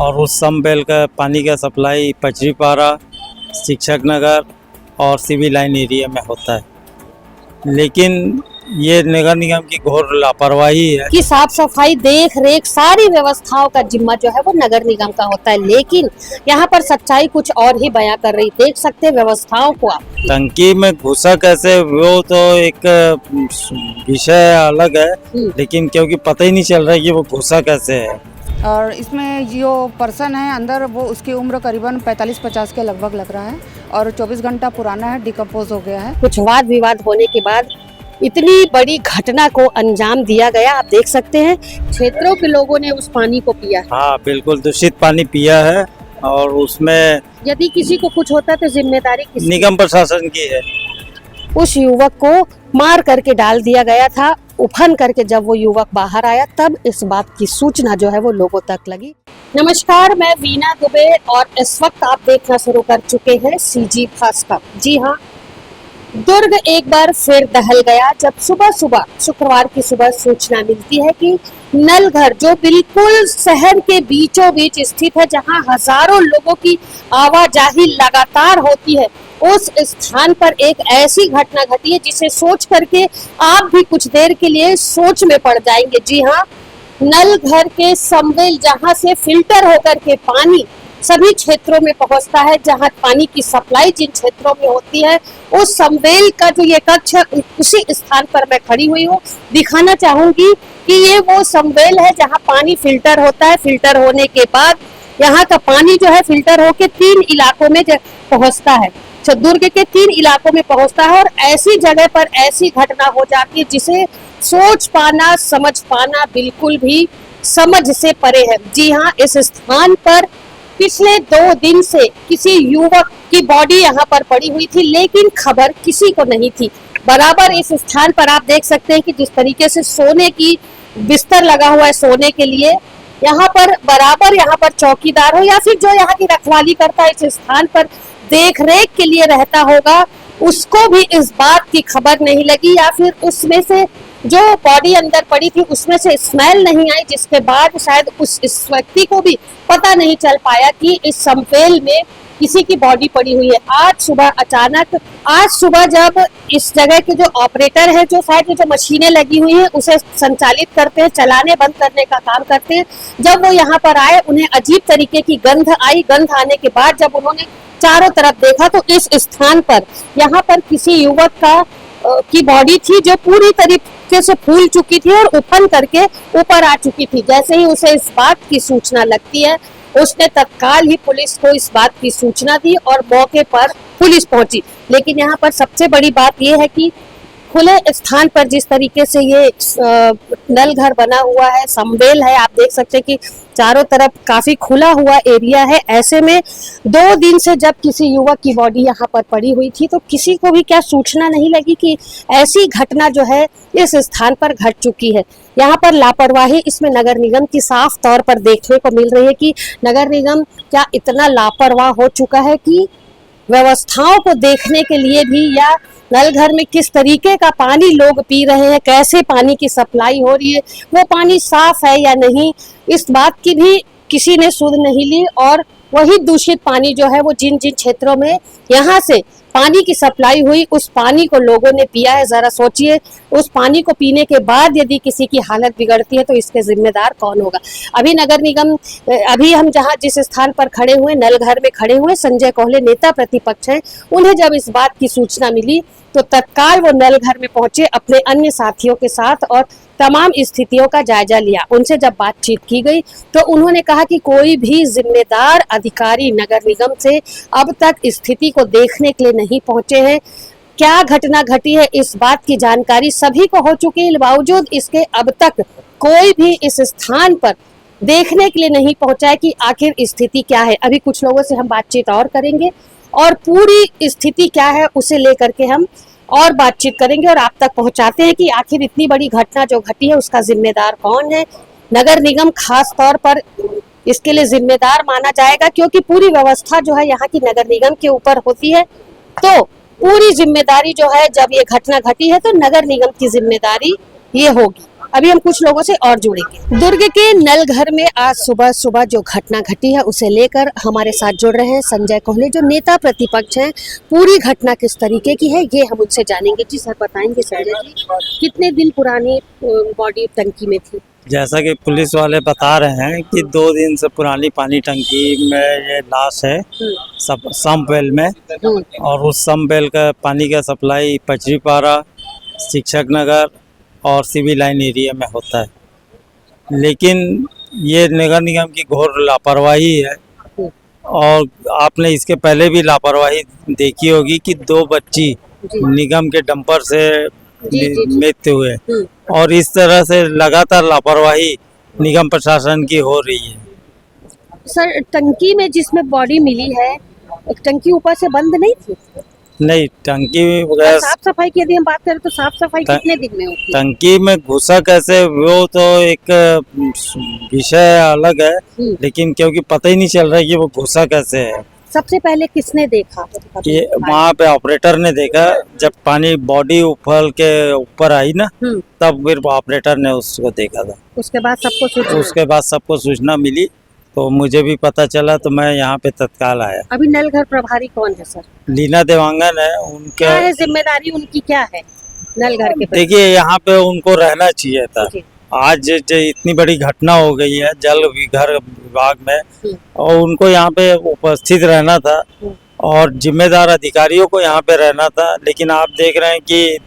और उस समवेल का पानी का सप्लाई पचरीपारा, शिक्षक नगर और सिविल लाइन एरिया में होता है। लेकिन ये नगर निगम की घोर लापरवाही है कि साफ सफाई, देख रेख, सारी व्यवस्थाओं का जिम्मा जो है वो नगर निगम का होता है। लेकिन यहाँ पर सच्चाई कुछ और ही बयां कर रही। देख सकते हैं व्यवस्थाओं को आप। टंकी में घुसा कैसे, वो तो एक विषय अलग है, लेकिन क्योंकि पता ही नहीं चल रहा है कि वो घुसा कैसे है। और इसमें जो पर्सन है अंदर, वो उसकी उम्र करीबन 45-50 के लगभग लग रहा है और 24 घंटा पुराना है, डिकम्पोज हो गया है। कुछ वाद विवाद होने के बाद इतनी बड़ी घटना को अंजाम दिया गया। आप देख सकते हैं क्षेत्रों के लोगों ने उस पानी को पिया। हाँ बिल्कुल, दूषित पानी पिया है और उसमें यदि किसी को कुछ होता तो जिम्मेदारी किसकी? निगम प्रशासन की है। उस युवक को मार करके डाल दिया गया था। उफन करके जब वो युवक बाहर आया तब इस बात की सूचना जो है वो लोगों तक लगी। नमस्कार, मैं वीना दुबे और इस वक्त आप देखना शुरू कर चुके हैं सीजी भास्कर। जी हाँ, दुर्ग एक बार फिर दहल गया जब सुबह सुबह शुक्रवार की सुबह सूचना मिलती है कि नलघर, जो बिल्कुल शहर के बीचों बीच स्थित है, जहां हजारों लोगों की आवाजाही लगातार होती है, उस स्थान पर एक ऐसी घटना घटी है जिसे सोच करके आप भी कुछ देर के लिए सोच में पड़ जाएंगे। जी हाँ, नलघर के समवेल, जहां से फिल्टर होकर के पानी सभी क्षेत्रों में पहुंचता है, जहां पानी की सप्लाई जिन क्षेत्रों में होती है, उस समवेल का जो ये कक्ष, उसी स्थान पर मैं खड़ी हुई हूँ। दिखाना चाहूंगी कि ये वो समवेल है जहां पानी फिल्टर होता है। फिल्टर होने के बाद यहाँ का पानी जो है फिल्टर होके 3 इलाकों में पहुंचता है, दुर्ग के 3 इलाकों में पहुंचता है। और ऐसी जगह पर ऐसी घटना हो जाती है जिसे सोच पाना, समझ पाना बिल्कुल भी समझ से परे है। जी हाँ, इस स्थान पर पिछले 2 दिन से किसी युवक की बॉडी यहाँ पर पड़ी हुई थी, लेकिन खबर किसी को नहीं थी। बराबर इस स्थान पर आप देख सकते हैं कि जिस तरीके से सोने की बिस्तर लगा हुआ है सोने के लिए, यहाँ पर बराबर यहाँ पर चौकीदार हो या फिर जो यहाँ की रखवाली करता है, इस स्थान पर देख रेख के लिए रहता होगा, उसको भी इस बात की खबर नहीं लगी, या फिर उसमें से जो बॉडी अंदर पड़ी थी उसमें से स्मेल नहीं आई, जिसके बाद शायद इस व्यक्ति को भी पता नहीं चल पाया कि इस समवेल में किसी की बॉडी पड़ी हुई है। आज सुबह जब इस जगह के जो ऑपरेटर है, जो शायद जो मशीनें लगी हुई हैं उसे संचालित करते हैं, चलाने बंद करने का काम करते हैं, जब वो यहाँ पर आए उन्हें अजीब तरीके की गंध आई। गंध आने के बाद जब उन्होंने चारों तरफ देखा तो इस स्थान पर यहाँ पर किसी युवक की बॉडी थी जो पूरी तरीके से फूल चुकी थी और उफन करके ऊपर आ चुकी थी। जैसे ही उसे इस बात की सूचना लगती है, उसने तत्काल ही पुलिस को इस बात की सूचना दी और मौके पर पुलिस पहुंची। लेकिन यहाँ पर सबसे बड़ी बात यह है कि खुले स्थान पर जिस तरीके से ये नल घर बना हुआ है, समवेल है, आप देख सकते हैं कि चारों तरफ काफी खुला हुआ एरिया है। ऐसे में 2 दिन से जब किसी युवक की बॉडी यहाँ पर पड़ी हुई थी तो किसी को भी क्या सूचना नहीं लगी कि ऐसी घटना जो है इस स्थान पर घट चुकी है। यहाँ पर लापरवाही इसमें नगर निगम की साफ तौर पर देखने को मिल रही है कि नगर निगम क्या इतना लापरवाह हो चुका है कि व्यवस्थाओं को देखने के लिए भी, या नल घर में किस तरीके का पानी लोग पी रहे हैं, कैसे पानी की सप्लाई हो रही है, वो पानी साफ है या नहीं, इस बात की भी किसी ने सुध नहीं ली। और वही दूषित पानी जो है वो जिन जिन क्षेत्रों में यहाँ से पानी की सप्लाई हुई, उस पानी को लोगों ने पिया है। जरा सोचिए, उस पानी को पीने के बाद यदि किसी की हालत बिगड़ती है तो इसके जिम्मेदार कौन होगा। अभी नगर निगम, अभी हम जिस स्थान पर खड़े हुए, नलघर में खड़े हुए, संजय कोहले नेता प्रतिपक्ष हैं, उन्हें जब इस बात की सूचना मिली तो तत्काल वो नलघर में पहुंचे अपने अन्य साथियों के साथ और तमाम स्थितियों का जायजा लिया। उनसे जब बातचीत की गई तो उन्होंने कहा कि कोई भी जिम्मेदार अधिकारी नगर निगम से अब तक स्थिति को देखने के लिए नहीं पहुंचे हैं। क्या घटना घटी है इस बात की जानकारी सभी को हो चुकी है, बावजूद इसके अब तक कोई भी इस स्थान पर देखने के लिए नहीं पहुंचा है कि आखिर स्थिति क्या है। अभी कुछ लोगों से हम बातचीत और करेंगे और पूरी स्थिति क्या है उसे लेकर के हम और बातचीत करेंगे और आप तक पहुंचाते हैं कि आखिर इतनी बड़ी घटना जो घटी है उसका जिम्मेदार कौन है। नगर निगम खास तौर पर इसके लिए जिम्मेदार माना जाएगा, क्योंकि पूरी व्यवस्था जो है यहाँ की नगर निगम के ऊपर होती है। तो पूरी जिम्मेदारी जो है, जब ये घटना घटी है तो नगर निगम की जिम्मेदारी ये होगी। अभी हम कुछ लोगों से और जुड़ेंगे। दुर्ग के नलघर में आज सुबह सुबह जो घटना घटी है उसे लेकर हमारे साथ जुड़ रहे हैं संजय कोहली, जो नेता प्रतिपक्ष हैं। पूरी घटना किस तरीके की है ये हम उनसे जानेंगे। जी सर, बताएंगे संजय जी, कितने दिन पुरानी बॉडी टंकी में थी? जैसा कि पुलिस वाले बता रहे हैं कि 2 दिन से पुरानी पानी टंकी में ये लाश है, सब सम्प वेल में। और उस सम्प वेल का पानी का सप्लाई पचरीपारा, शिक्षक नगर और सिविल लाइन एरिया में होता है। लेकिन ये नगर निगम की घोर लापरवाही है। और आपने इसके पहले भी लापरवाही देखी होगी कि 2 बच्ची निगम के डंपर से मृत्यु हुए। और इस तरह से लगातार लापरवाही निगम प्रशासन की हो रही है। सर, टंकी में जिसमें बॉडी मिली है, टंकी ऊपर से बंद नहीं थी? नहीं, टंकी और साफ सफाई की यदि हम बात करें तो साफ सफाई कितने दिन में होती है? टंकी में घुसा कैसे, वो तो एक विषय अलग है। लेकिन क्योंकि पता ही नहीं चल रहा है कि वो घुसा कैसे है। सबसे पहले किसने देखा? कि वहाँ पे ऑपरेटर ने देखा। जब पानी बॉडी उफल के ऊपर आई ना, तब फिर ऑपरेटर ने उसको देखा था। उसके बाद सबको सूचना मिली, तो मुझे भी पता चला, तो मैं यहाँ पे तत्काल आया। अभी नलघर प्रभारी कौन है सर? लीना देवांगन है। उनके क्या है जिम्मेदारी उनकी, क्या है नलघर के? देखिए, यहाँ पे उनको रहना चाहिए था। आज जो इतनी बड़ी घटना हो गई है जल विभाग में, और उनको यहाँ पे उपस्थित रहना था और जिम्मेदार अधिकारियों को यहाँ पे रहना था। लेकिन आप देख रहे हैं कि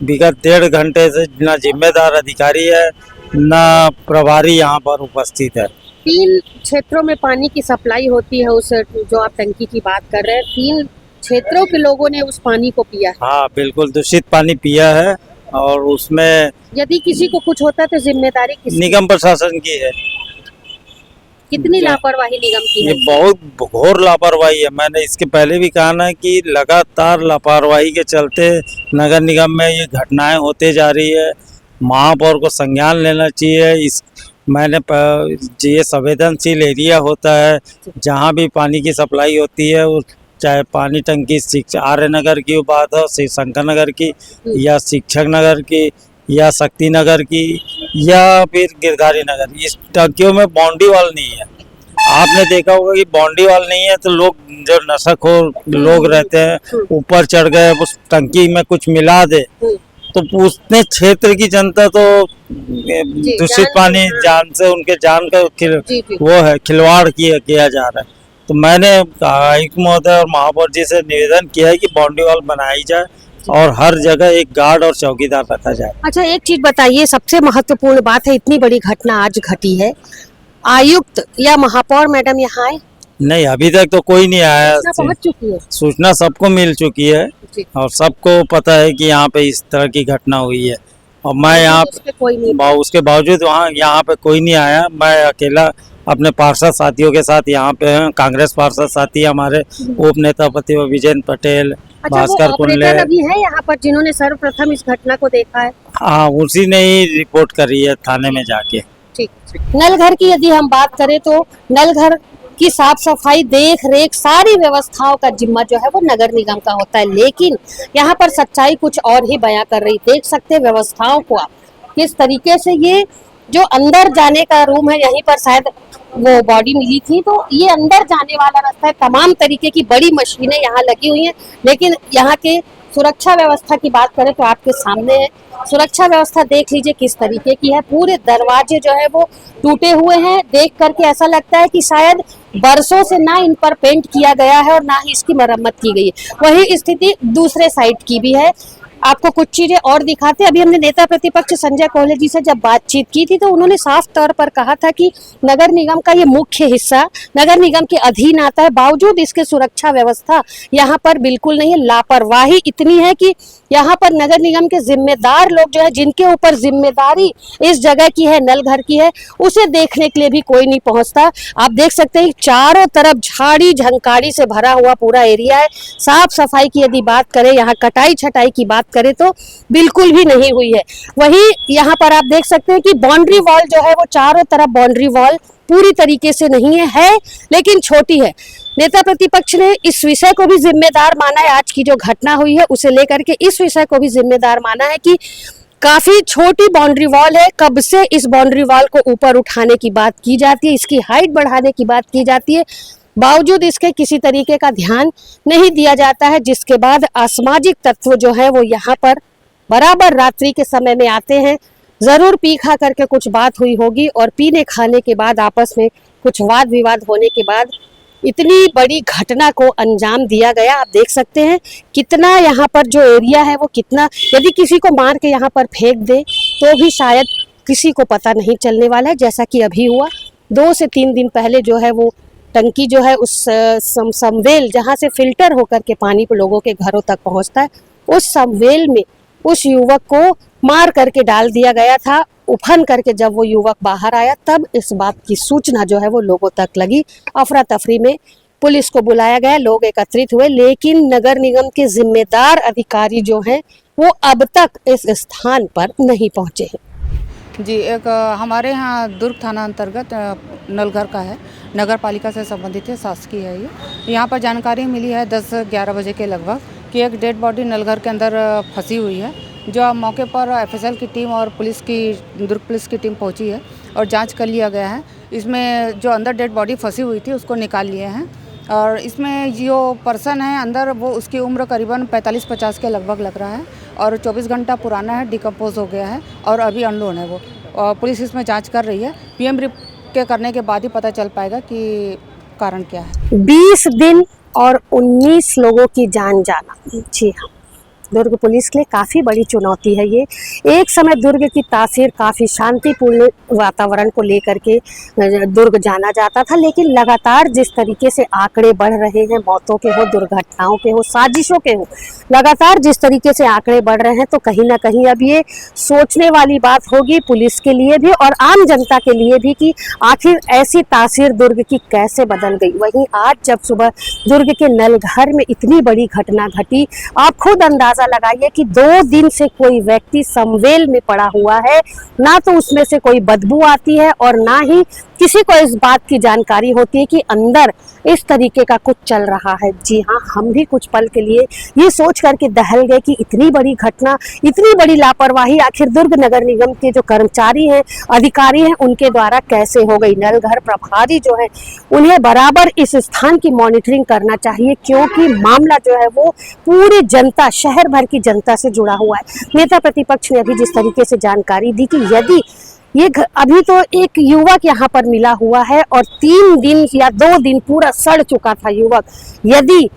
विगत 1.5 घंटे से ना जिम्मेदार अधिकारी है ना प्रभारी यहाँ पर उपस्थित है। 3 क्षेत्रों में पानी की सप्लाई होती है, उस जो आप टंकी की बात कर रहे हैं, 3 क्षेत्रों के लोगों ने उस पानी को पिया है। हाँ, बिल्कुल दूषित पानी पिया है। और उसमें यदि किसी को कुछ होता तो जिम्मेदारी किसकी? निगम प्रशासन की है। कितनी लापरवाही निगम की है? ये बहुत घोर लापरवाही है। मैंने इसके पहले भी कहा ना कि लगातार लापरवाही के चलते नगर निगम में ये घटनाएं होते जा रही है। महापौर को संज्ञान लेना चाहिए। ये संवेदनशील एरिया होता है, जहाँ भी पानी की सप्लाई होती है, चाहे पानी टंकी आर्य नगर की बात हो, शंकर नगर की, या शिक्षक नगर की, या शक्ति नगर की, या फिर गिरधारी नगर, इस टंकियों में बाउंड्री वॉल नहीं है। आपने देखा होगा कि बाउंड्री वॉल नहीं है तो लोग जो नशेखोर लोग रहते हैं ऊपर चढ़ गए, उस टंकी में कुछ मिला दे, तो उसने क्षेत्र की जनता तो दूषित पानी जान से, उनके जान का वो है खिलवाड़ किया जा रहा है। तो मैंने आयुक्त महोदय और महापौर जी से निवेदन किया है कि बाउंड्री वॉल बनाई जाए और हर जगह एक गार्ड और चौकीदार रखा जाए। अच्छा, एक चीज बताइए, सबसे महत्वपूर्ण बात है, इतनी बड़ी घटना आज घटी है, आयुक्त या महापौर मैडम यहाँ आए? नहीं, अभी तक तो कोई नहीं आया। पहुंच चुकी है सूचना, सबको मिल चुकी है और सबको पता है कि यहाँ पे इस तरह की घटना हुई है। और मैं यहाँ उसके बावजूद यहाँ पे कोई नहीं आया। मैं अकेला अपने पार्षद साथियों के साथ यहाँ पे हैं। कांग्रेस पार्षद साथी हमारे उप नेता पति विजेंद्र पटेल, भास्कर कुंडले अभी है यहाँ पर जिन्होंने सर्वप्रथम इस घटना को देखा है। हाँ, उसी ने ही रिपोर्ट करी है थाने में जाके। ठीक। नलघर की यदि हम बात करें तो नलघर की साफ सफाई, देख रेख, सारी व्यवस्थाओं का जिम्मा जो है वो नगर निगम का होता है। लेकिन यहाँ पर सच्चाई कुछ और ही बयां कर रही। देख सकते हैं व्यवस्थाओं को आप, किस तरीके से ये जो अंदर जाने का रूम है, यहीं पर शायद वो बॉडी मिली थी, तो ये अंदर जाने वाला रास्ता है। तमाम तरीके की बड़ी मशीनें यहाँ लगी हुई हैं। लेकिन यहाँ के सुरक्षा व्यवस्था की बात करें तो आपके सामने है। सुरक्षा व्यवस्था देख लीजिए किस तरीके की है। पूरे दरवाजे जो है वो टूटे हुए हैं। देख करके ऐसा लगता है कि शायद बरसों से ना इन पर पेंट किया गया है और ना ही इसकी मरम्मत की गई है। वही स्थिति दूसरे साइड की भी है। आपको कुछ चीजें और दिखाते हैं। अभी हमने नेता प्रतिपक्ष संजय कोहली जी से जब बातचीत की थी तो उन्होंने साफ तौर पर कहा था कि नगर निगम का ये मुख्य हिस्सा नगर निगम के अधीन आता है, बावजूद इसके सुरक्षा व्यवस्था यहाँ पर बिल्कुल नहीं है। लापरवाही इतनी है कि यहाँ पर नगर निगम के जिम्मेदार लोग जो है, जिनके ऊपर जिम्मेदारी इस जगह की है, नलघर की है, उसे देखने के लिए भी कोई नहीं पहुंचता। आप देख सकते हैं चारों तरफ झाड़ी झंकाड़ी से भरा हुआ पूरा एरिया है। साफ सफाई की यदि बात करें, यहाँ कटाई छटाई की बात करें तो बिल्कुल भी नहीं हुई है। वहीं यहाँ पर आप देख सकते हैं कि बाउंड्री वॉल जो है वो चारों तरफ बाउंड्री वॉल पूरी तरीके से नहीं है लेकिन छोटी है। नेता प्रतिपक्ष ने इस विषय को भी जिम्मेदार माना है, आज की जो घटना हुई है उसे लेकर के इस विषय को भी जिम्मेदार माना है कि काफी छोटी बाउंड्री वॉल है। कब से इस बाउंड्री वॉल को ऊपर उठाने की बात की जाती है, इसकी हाइट बढ़ाने की बात की जाती है, बावजूद इसके किसी तरीके का ध्यान नहीं दिया जाता है। जिसके बाद असामाजिक तत्व जो है वो यहाँ पर बराबर रात्रि के समय में आते हैं। जरूर पी खा करके कुछ बात हुई होगी और पीने खाने के बाद आपस में कुछ वाद विवाद होने के बाद इतनी बड़ी घटना को अंजाम दिया गया। आप देख सकते हैं कितना यहाँ पर जो एरिया है वो कितना, यदि किसी को मार के यहाँ पर फेंक दे तो भी शायद किसी को पता नहीं चलने वाला है, जैसा कि अभी हुआ। 2 से 3 दिन पहले जो है वो टंकी जो है उस समवेल जहाँ से फिल्टर होकर के पानी लोगों के घरों तक पहुँचता है, उस समवेल में उस युवक को मार करके डाल दिया गया था। उफन करके जब वो युवक बाहर आया तब इस बात की सूचना जो है वो लोगों तक लगी। अफरा तफरी में पुलिस को बुलाया गया, लोग एकत्रित हुए, लेकिन नगर निगम के जिम्मेदार अधिकारी जो हैं वो अब तक इस स्थान पर नहीं पहुंचे हैं। जी, एक हमारे यहाँ दुर्ग थाना अंतर्गत नलघर का है, नगर पालिका से संबंधित है, शासकीय है ये। यहाँ पर जानकारी मिली है 10-11 बजे के लगभग कि एक डेड बॉडी नलघर के अंदर फंसी हुई है। जो मौके पर एफएसएल की टीम और पुलिस की, दुर्ग पुलिस की टीम पहुंची है और जांच कर लिया गया है। इसमें जो अंदर डेड बॉडी फंसी हुई थी उसको निकाल लिए हैं और इसमें जो पर्सन है अंदर वो उसकी उम्र करीबन 45-50 के लगभग लग रहा है और 24 घंटा पुराना है, डिकम्पोज हो गया है और अभी अनलोन है वो। और पुलिस इसमें जाँच कर रही है। पीएम रिपोर्ट के करने के बाद ही पता चल पाएगा कि कारण क्या है। 20 दिन और 19 लोगों की जान जाना, जी हाँ, दुर्ग पुलिस के लिए काफ़ी बड़ी चुनौती है ये। एक समय दुर्ग की तासीर काफ़ी शांतिपूर्ण वातावरण को लेकर के दुर्ग जाना जाता था, लेकिन लगातार जिस तरीके से आंकड़े बढ़ रहे हैं, मौतों के हो, दुर्घटनाओं के हो, साजिशों के हो, लगातार जिस तरीके से आंकड़े बढ़ रहे हैं, तो कहीं ना कहीं अब ये सोचने वाली बात होगी पुलिस के लिए भी और आम जनता के लिए भी कि आखिर ऐसी तासीर दुर्ग की कैसे बदल गई। वहीं आज जब सुबह दुर्ग के नलघर में इतनी बड़ी घटना घटी, आप खुद अंदाजा लगाइए कि 2 दिन से कोई व्यक्ति समवेल में पड़ा हुआ है, ना तो उसमें से कोई बदबू आती है और ना ही किसी को इस बात की जानकारी होती है कि अंदर इस तरीके का कुछ चल रहा है। जी हाँ, हम भी कुछ पल के लिए ये सोच करके दहल गए कि इतनी बड़ी घटना, इतनी बड़ी लापरवाही आखिर दुर्ग नगर निगम के जो कर्मचारी हैं, अधिकारी हैं, उनके द्वारा कैसे हो गई। नलघर प्रभारी जो है उन्हें बराबर इस स्थान की मॉनिटरिंग करना चाहिए, क्योंकि मामला जो है वो पूरी जनता, शहर भर की जनता से जुड़ा हुआ है। नेता प्रतिपक्ष ने अभी जिस तरीके से जानकारी दी कि यदि ये अभी तो एक युवक यहाँ पर मिला हुआ है और 3 दिन या 2 दिन पूरा सड़ चुका था युवक, यदि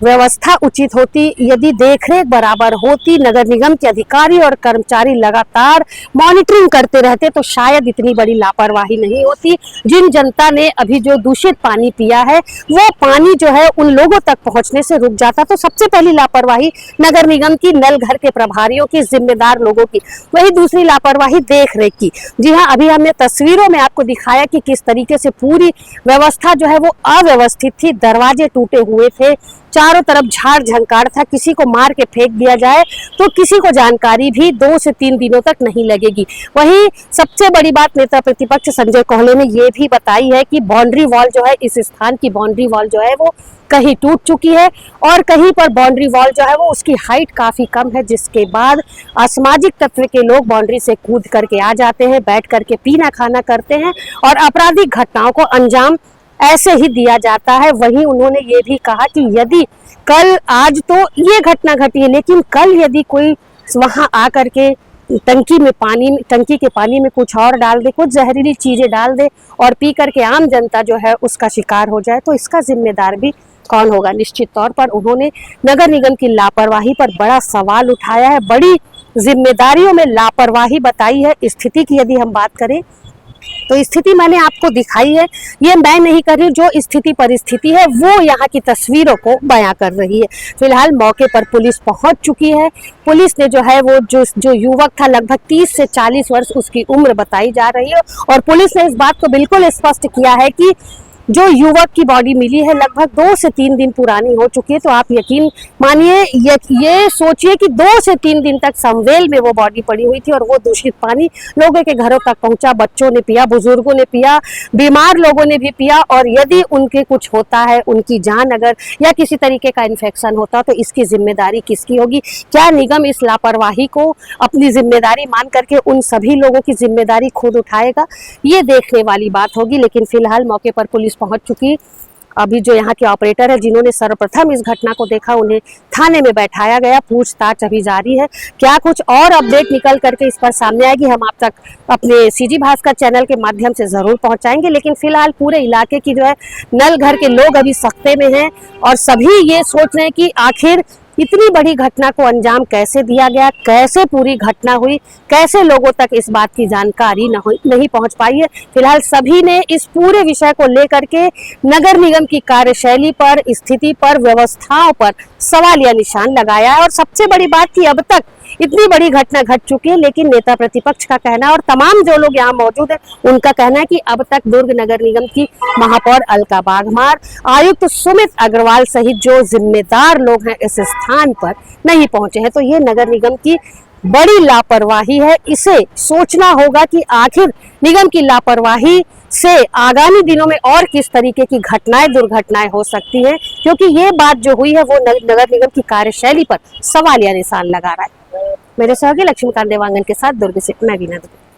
व्यवस्था उचित होती, यदि देखरेख बराबर होती, नगर निगम के अधिकारी और कर्मचारी लगातार मॉनिटरिंग करते रहते, तो शायद इतनी बड़ी लापरवाही नहीं होती। जिन जनता ने अभी जो दूषित पानी पिया है वो पानी जो है उन लोगों तक पहुंचने से रुक जाता। तो सबसे पहली लापरवाही नगर निगम की, नलघर के प्रभारियों की, जिम्मेदार लोगों की। वही दूसरी लापरवाही देख रेख की। जी हाँ, अभी हमने तस्वीरों में आपको दिखाया कि किस तरीके से पूरी व्यवस्था जो है वो अव्यवस्थित थी, दरवाजे टूटे हुए थे, चारों तरफ झाड़ झंकार था। किसी को मार के फेंक दिया जाए तो किसी को जानकारी भी 2 से 3 दिनों तक नहीं लगेगी। वहीं सबसे बड़ी बात नेता प्रतिपक्ष संजय कोहले ने ये भी बताई है कि बाउंड्री वॉल जो है, इस स्थान की बाउंड्री वॉल जो है वो कहीं टूट चुकी है और कहीं पर बाउंड्री वॉल जो है वो उसकी हाइट काफी कम है, जिसके बाद असामाजिक तत्व के लोग बाउंड्री से कूद करके आ जाते हैं, बैठ करके पीना खाना करते हैं और आपराधिक घटनाओं को अंजाम ऐसे ही दिया जाता है। वहीं उन्होंने ये भी कहा कि यदि कल, आज तो ये घटना घटी है, लेकिन कल यदि कोई वहां आकर के टंकी के पानी में कुछ और डाल दे, कुछ जहरीली चीजें डाल दे और पी करके आम जनता जो है उसका शिकार हो जाए, तो इसका जिम्मेदार भी कौन होगा। निश्चित तौर पर उन्होंने नगर निगम की लापरवाही पर बड़ा सवाल उठाया है, बड़ी जिम्मेदारियों में लापरवाही बताई है। स्थिति की यदि हम बात करें तो स्थिति मैंने आपको दिखाई है, ये मैं नहीं कर रही, जो स्थिति परिस्थिति है वो यहाँ की तस्वीरों को बयां कर रही है। फिलहाल मौके पर पुलिस पहुंच चुकी है। पुलिस ने जो है वो जो युवक था, लगभग 30 से 40 वर्ष उसकी उम्र बताई जा रही है और पुलिस ने इस बात को बिल्कुल स्पष्ट किया है कि जो युवक की बॉडी मिली है लगभग 2 से 3 दिन पुरानी हो चुकी है। तो आप यकीन मानिए, ये सोचिए कि 2 से 3 दिन तक समवेल में वो बॉडी पड़ी हुई थी और वो दूषित पानी लोगों के घरों तक पहुंचा। बच्चों ने पिया, बुजुर्गों ने पिया, बीमार लोगों ने भी पिया। और यदि उनके कुछ होता है, उनकी जान अगर या किसी तरीके का इन्फेक्शन होता तो इसकी जिम्मेदारी किसकी होगी? क्या निगम इस लापरवाही को अपनी जिम्मेदारी मान करके उन सभी लोगों की जिम्मेदारी खुद उठाएगा? ये देखने वाली बात होगी। लेकिन फिलहाल मौके पर पुलिस पहुंच चुकी। अभी जो यहाँ के ऑपरेटर है जिन्होंने सर्वप्रथम इस घटना को देखा, उन्हें थाने में बैठाया गया। पूछताछ अभी जारी है। क्या कुछ और अपडेट निकल करके इस पर सामने आएगी, हम आप तक अपने सीजी भास्कर चैनल के माध्यम से जरूर पहुंचाएंगे। लेकिन फिलहाल पूरे इलाके की जो है नल घर के लोग अभी सख्ते में हैं और सभी ये सोच रहे हैं कि आखिर इतनी बड़ी घटना को अंजाम कैसे दिया गया, कैसे पूरी घटना हुई, कैसे लोगों तक इस बात की जानकारी नहीं पहुंच पाई है। फिलहाल सभी ने इस पूरे विषय को लेकर के नगर निगम की कार्यशैली पर, स्थिति पर, व्यवस्थाओं पर सवालिया निशान लगाया है। और सबसे बड़ी बात कि अब तक इतनी बड़ी घटना घट चुकी है, लेकिन नेता प्रतिपक्ष का कहना और तमाम जो लोग यहाँ मौजूद हैं उनका कहना है कि अब तक दुर्ग नगर निगम की महापौर अलका बाघमार, आयुक्त सुमित अग्रवाल सहित जो जिम्मेदार लोग हैं इस स्थान पर नहीं पहुंचे हैं। तो ये नगर निगम की बड़ी लापरवाही है। इसे सोचना होगा कि आखिर निगम की लापरवाही से आगामी दिनों में और किस तरीके की घटनाएं, दुर्घटनाएं हो सकती हैं, क्योंकि ये बात जो हुई है वो नगर निगम की कार्यशैली पर सवालिया निशान लगा रहा है। मेरे सहयोगी लक्ष्मीकांत देवांगन के साथ दुर्ग से मैं वीना दुबे।